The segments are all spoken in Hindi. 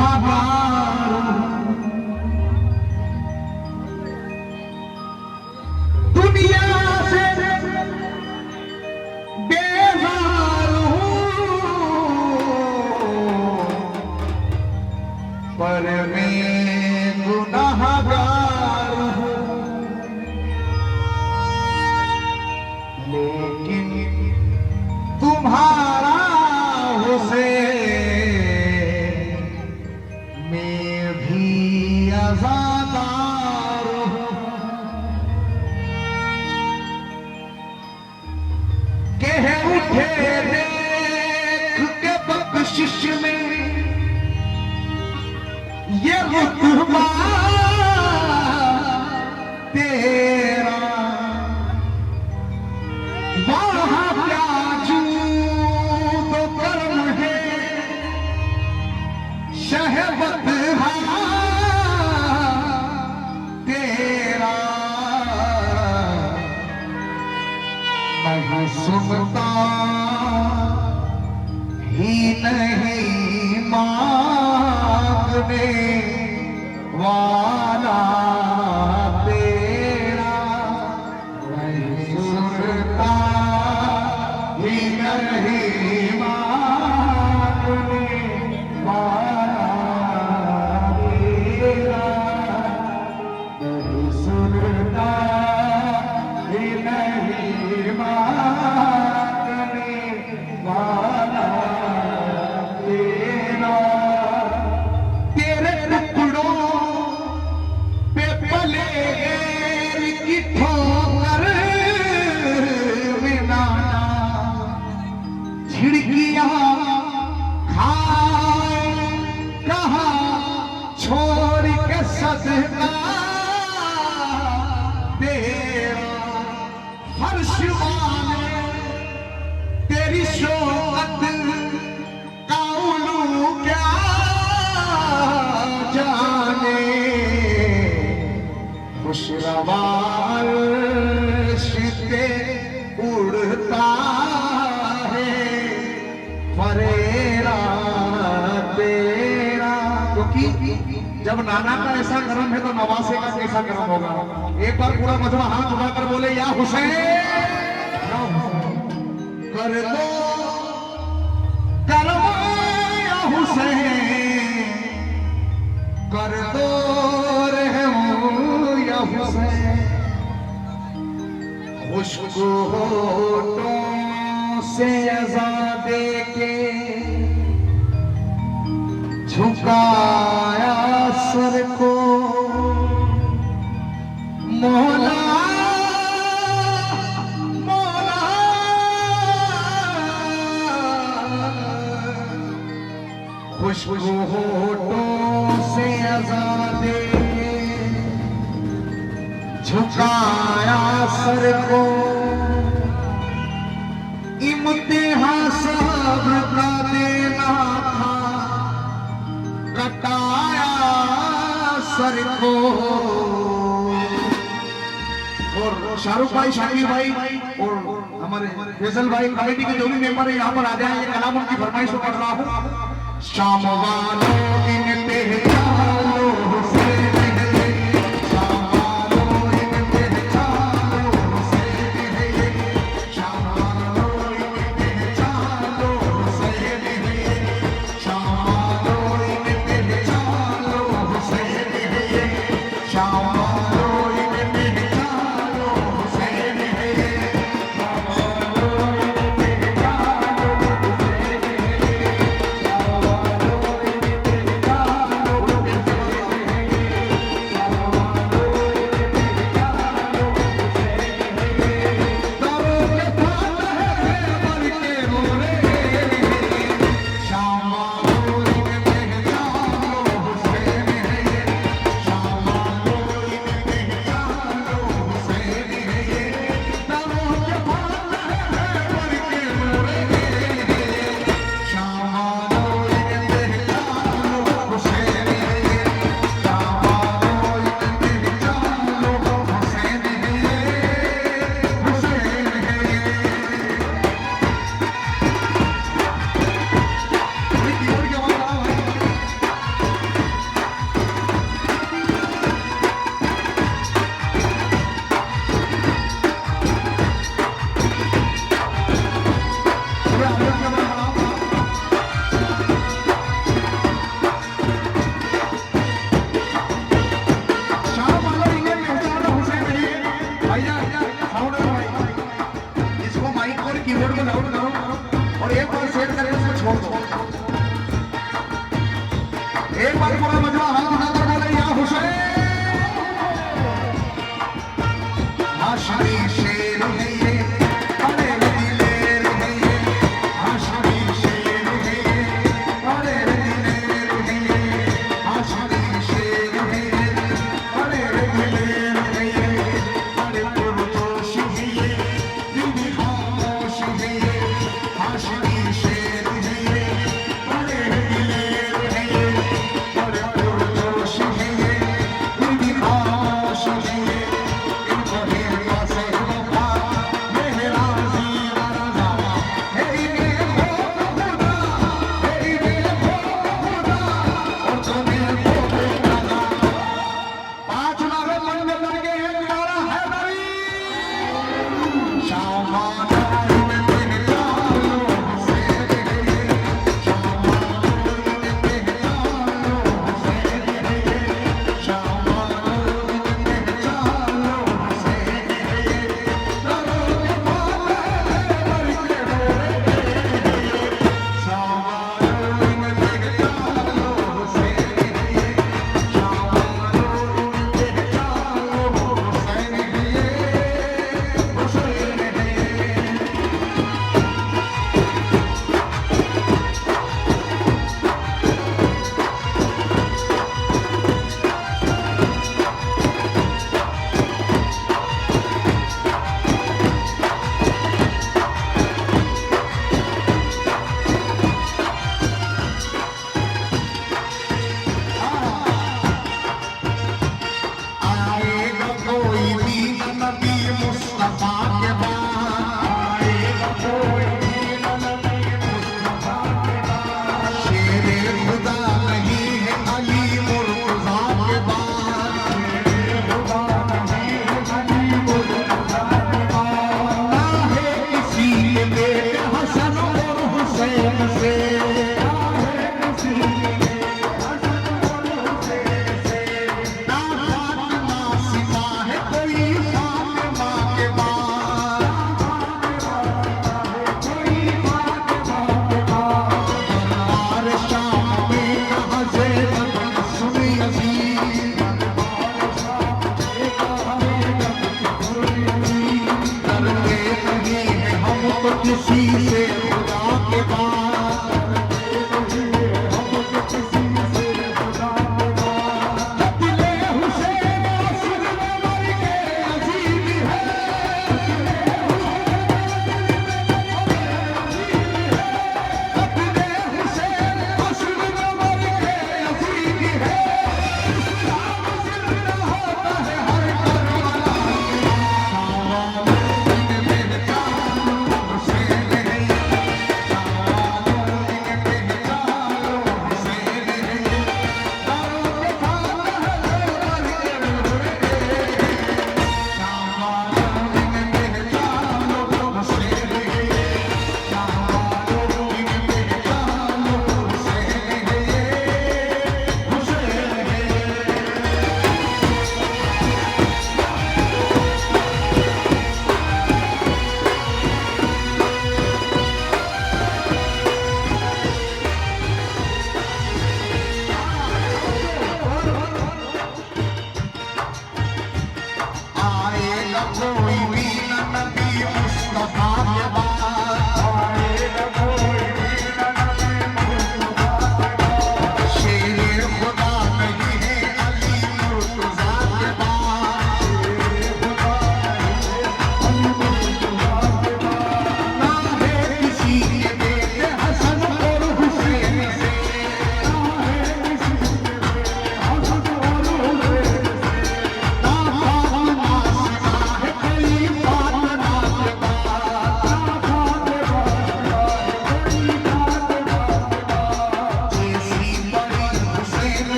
गुनाहगार दुनिया से बेजार पर मैं गुनाहगार हूँ, लेकिन तुम्हारा हुसैन मैं भी आज़ादार हूँ। कह उठे देख के बख्शिश में ये रुतबा तेरा, वहाँ प्याजू तो कर्म है शहबत तेरा, नहीं सुनता ही नहीं मांगने वाला तेरा, नहीं सुनता ही नहीं मांगने वाला तेरा, नहीं सुनता ही नहीं मांगने वाला तेरा, तेरे टुकड़ों पे पले की ठोकर बिना झिड़कियां खाए कहाँ छोड़ के सदका तेरा, फर्श वाले तेरी शोकत का उलू क्या जाने, खुशरवाल शिते उड़ता है फरेरा तेरा, क्योंकि जब नाना का ऐसा करम है तो नवासे का कैसा करम होगा। एक बार पूरा मजमा हाथ उठाकर बोले या हुसैन कर दो करम या हुसैन, कर दो रहम या हुसैन, खुशक होठों से अज़ा दे के झुकाया सर को मौला मौला, खुशबू होठों से अज़ा दे झुकाया सर को, इम्तिहान सब्र का देना था कटाया सर को। और शाहरुख भाई, शाकिर भाई और हमारे फैसल भाई कमेटी के जो भी मेंबर है यहाँ पर आ जाए, ये कलाम उनकी फरमाइश कर रहा हूँ। शाम वालों इन पहचानो हुसैन है, शाम वालों इन पहचानो हुसैन है, शाम वालों इन पहचानो हुसैन है, शाम वालों इन पहचानो हुसैन है, शाम वालों इन पहचानो हुसैन है, शाम वालों इन पहचानो हुसैन है, शाम वालों इन पहचानो एक बार पूरा मजमा हाथ उठाकर बोले या हुसैन। हाशमी शेर है ये, बड़े दिलेर है ये, हाशमी शेर है ये, बड़े दिलेर है ये, हाशमी शेर है ये, बड़े दिलेर है ये, बड़े पुरजोश है ये, दिल में खामोश है ये, हाशमी शेर है ये, बड़े दिलेर है ये, बड़े पुरजोश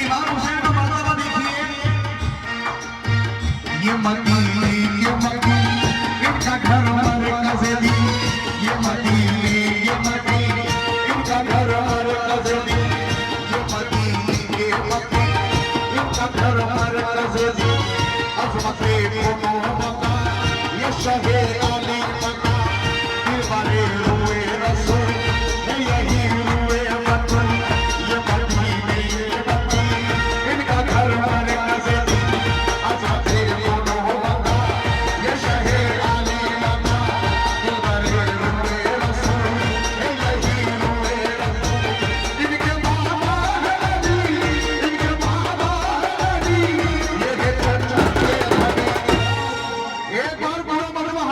इमाम हुसैन का मर्तबा देखिए। ये मकी इनका घर मरकज़ दी, ये मकी इनका घर मरकज़ दी, ये मकी इनका घर मरकज़ दी। अज़मते कोनो मका ये शहे अली मका, दीवारे रूए रसूल है यही रूए वतन। ये मकी इनका घर मरकज़ दी, अज़मते कोनो मका ये शहे अली मका, दीवारे रूए रसूल है यही रूए रसूल। इनके बाबा है नबी, इनके बाबा है नबी, ये है चचा के नबी। एक बार पूरा मरहबा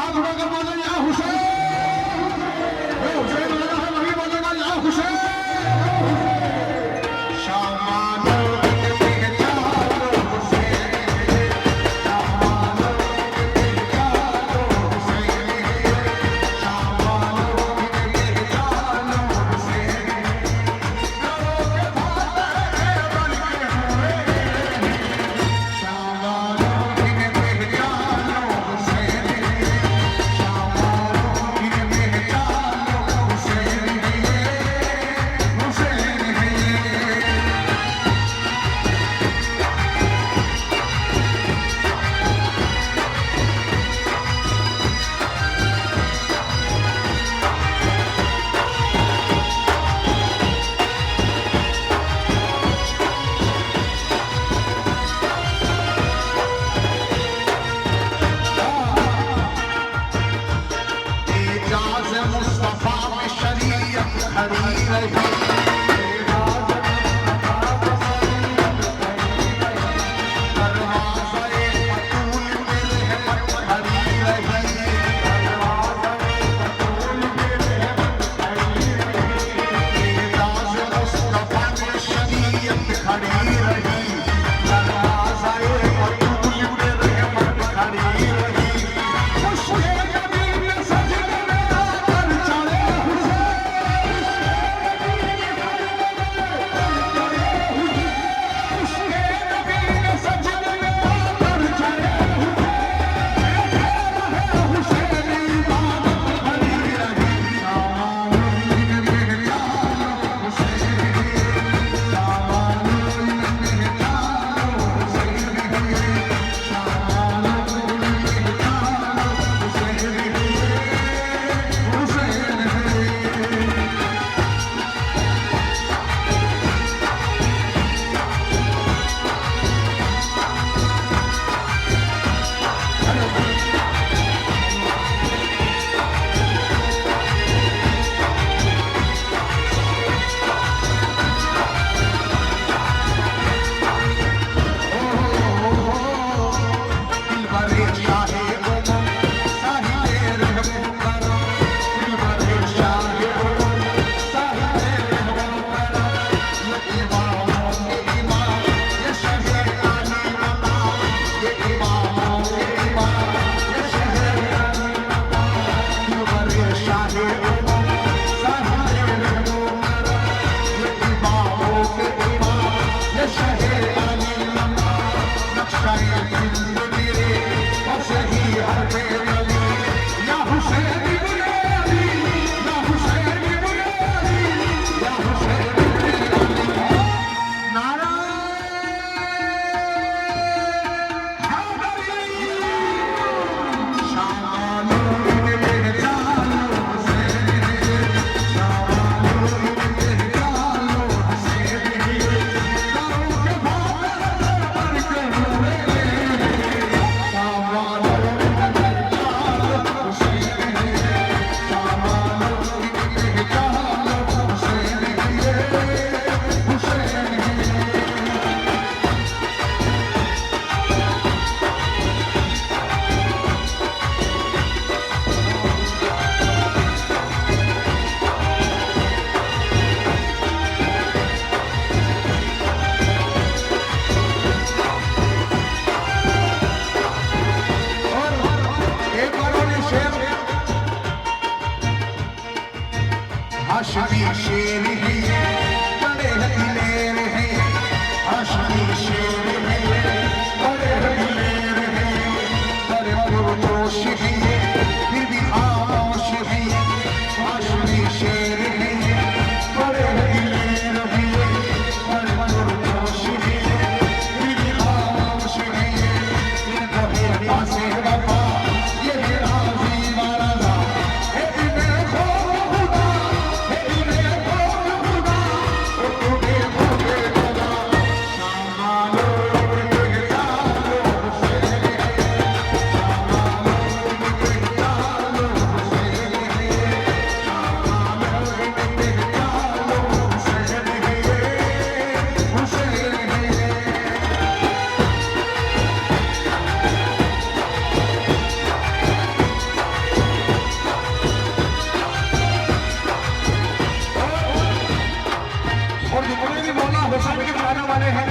और जितने भी मौला हुसैन के चाहने वाले हैं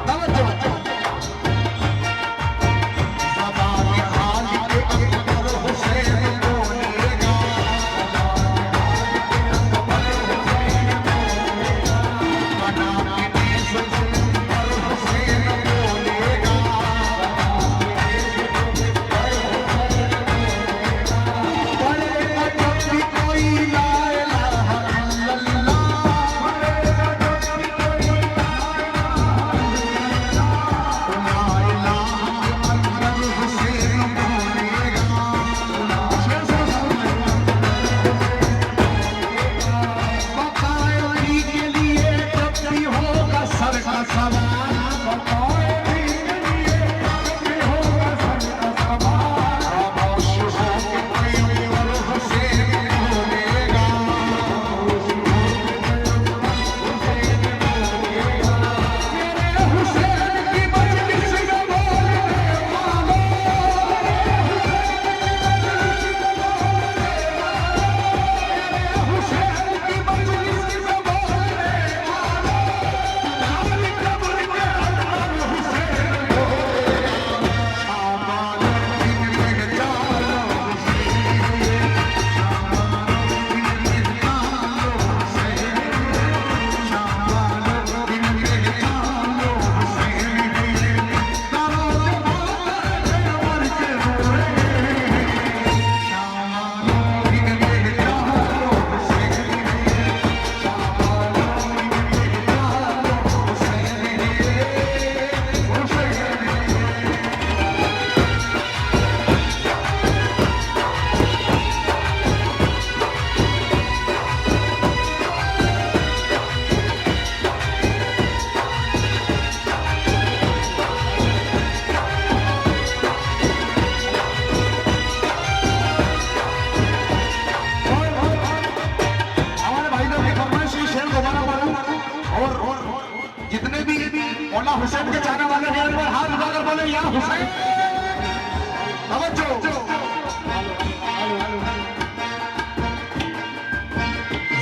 तवज्जो मौला हुसैन के चाहने वाले हैं एक बार हाथ उठाकर बोले या हुसैन तवज्जो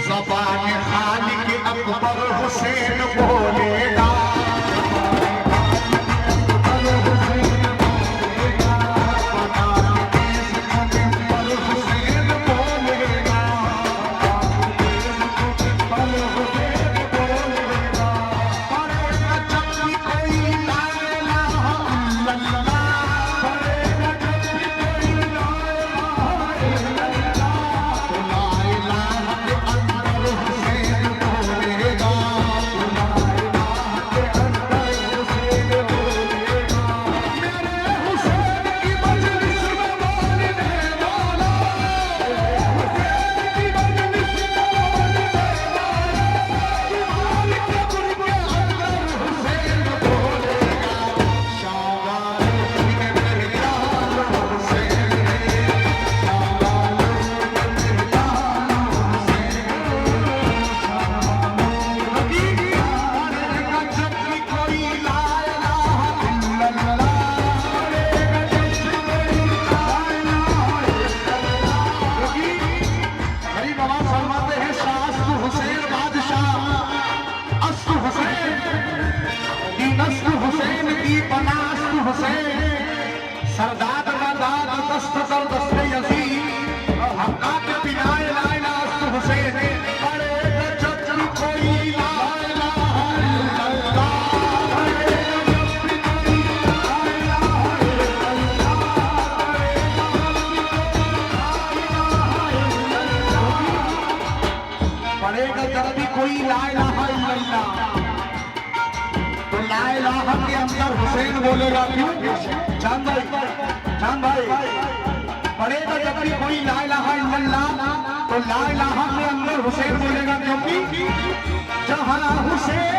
ज़बान खालिक अकबर हुसैन बोलेगा सरदाद दाद दस्त सर दस्ते यजीद हक्का के पिनाए लाए नास्त हुसैन अरे जब कोई ला इलाहा इल्लल्लाह पढ़ेगा जब भी कोई ला इलाहा इल्लल्लाह तो ला इलाहा के अंदर हुसैन बोलेगा क्यों चांद भाई पढ़ेगा जब भी कोई ला इलाहा इल्लल्लाह तो ला इलाहा के अंदर हुसैन बोलेगा क्योंकि जहां हुसैन